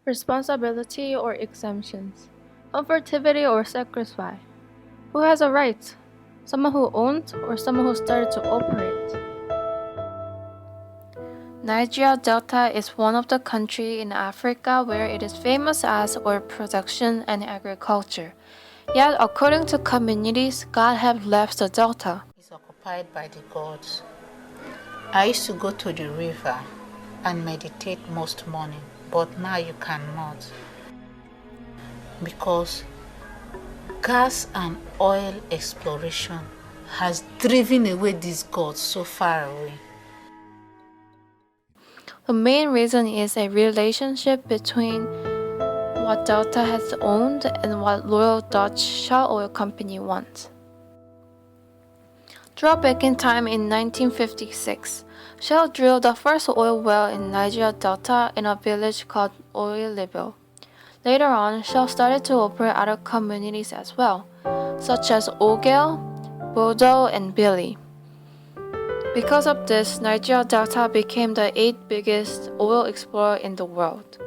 Responsibility or exemptions, comfortability or sacrifice. Who has a right? Someone who owns or someone who started to operate? Niger Delta is one of the countries in Africa where it is famous as oil production and agriculture. Yet, according to communities, God have left the delta. It's occupied by the gods. I used to go to the river and meditate most morning, but now you cannot because gas and oil exploration has driven away these gods so far away. The main reason is a relationship between what Delta has owned and what Royal Dutch Shell Oil Company wants. Draw back in time in 1956, Shell drilled the first oil well in Niger Delta in a village called Oilibel. Later on, Shell started to operate other communities as well, such as Ogel, Bodo, and Billy. Because of this, Niger Delta became the 8th biggest oil explorer in the world.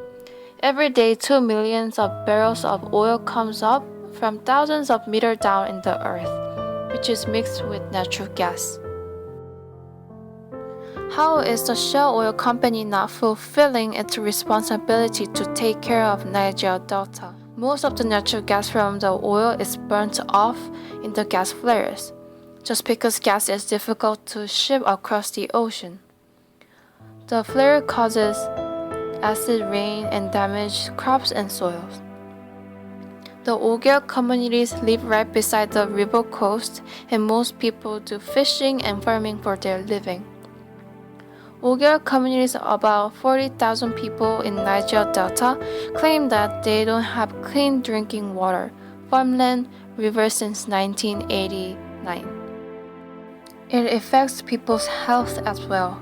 Every day, 2 million of barrels of oil comes up from thousands of meters down in the earth, which is mixed with natural gas. How is the Shell Oil Company not fulfilling its responsibility to take care of Niger Delta? Most of the natural gas from the oil is burnt off in the gas flares, just because gas is difficult to ship across the ocean. The flare causes acid rain and damages crops and soils. The Ogel communities live right beside the river coast, and most people do fishing and farming for their living. Ogel communities, about 40,000 people in Niger Delta, claim that they don't have clean drinking water, farmland, rivers since 1989. It affects people's health as well.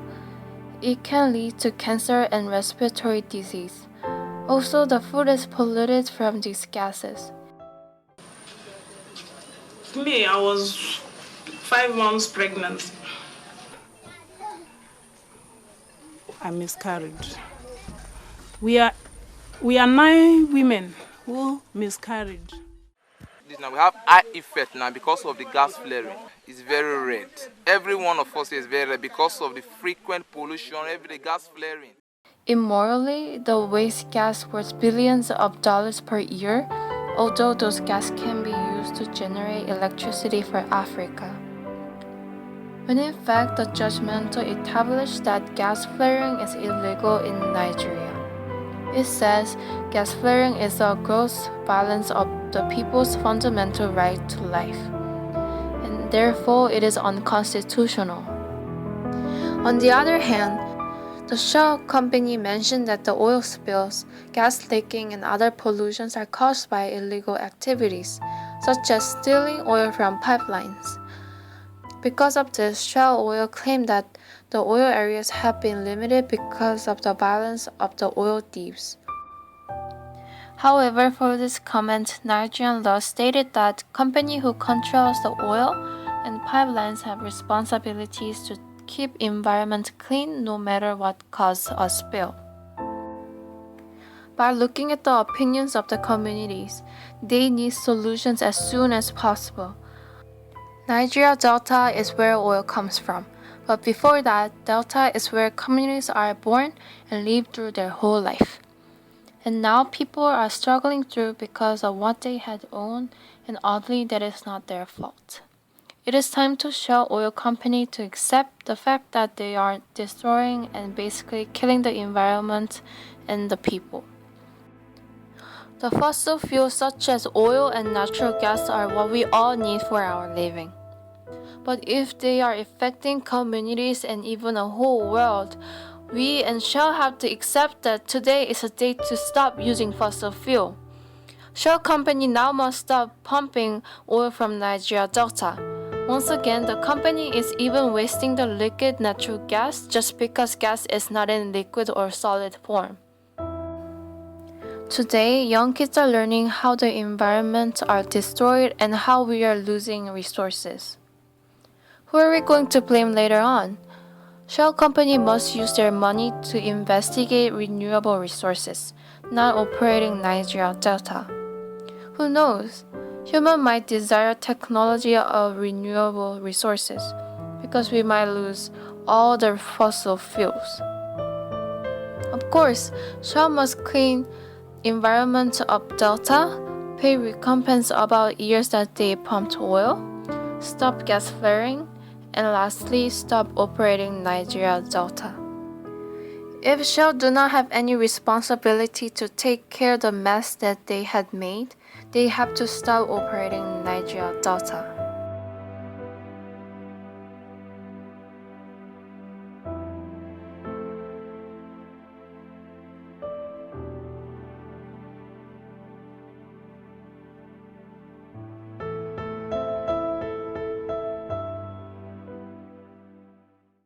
It can lead to cancer and respiratory disease. Also, the food is polluted from these gases. Me, I was 5 months pregnant. I miscarried. We are 9 women who miscarried. Now we have eye effect now because of the gas flaring. It's very red. Every one of us is very red because of the frequent pollution, every day gas flaring. Immorally, the waste gas worth billions of dollars per year, although those gas can be used to generate electricity for Africa. When in fact the judgment established that gas flaring is illegal in Nigeria. It says gas flaring is a gross violence of the people's fundamental right to life, and therefore it is unconstitutional. On the other hand, the Shell company mentioned that the oil spills, gas leaking, and other pollutions are caused by illegal activities, such as stealing oil from pipelines. Because of this, Shell Oil claimed that the oil areas have been limited because of the violence of the oil thieves. However, for this comment, Nigerian law stated that company who controls the oil and pipelines have responsibilities to keep environment clean no matter what causes a spill. By looking at the opinions of the communities, they need solutions as soon as possible. Nigeria Delta is where oil comes from, but before that, Delta is where communities are born and live through their whole life. And now people are struggling through because of what they had owned, and oddly that is not their fault. It is time to Shell Oil Company to accept the fact that they are destroying and basically killing the environment and the people. The fossil fuels such as oil and natural gas are what we all need for our living. But if they are affecting communities and even a whole world, we and Shell have to accept that today is a day to stop using fossil fuel. Shell company now must stop pumping oil from Nigeria Delta. Once again, the company is even wasting the liquid natural gas just because gas is not in liquid or solid form. Today, young kids are learning how the environment are destroyed and how we are losing resources. Who are we going to blame later on? Shell Company must use their money to investigate renewable resources, not operating Nigeria Delta. Who knows? Human might desire technology of renewable resources because we might lose all the fossil fuels. Of course, Shell must clean environment of Delta, pay recompense about years that they pumped oil, stop gas flaring, and lastly, stop operating Nigeria Delta. If Shell do not have any responsibility to take care of the mess that they had made, they have to stop operating Nigeria Delta.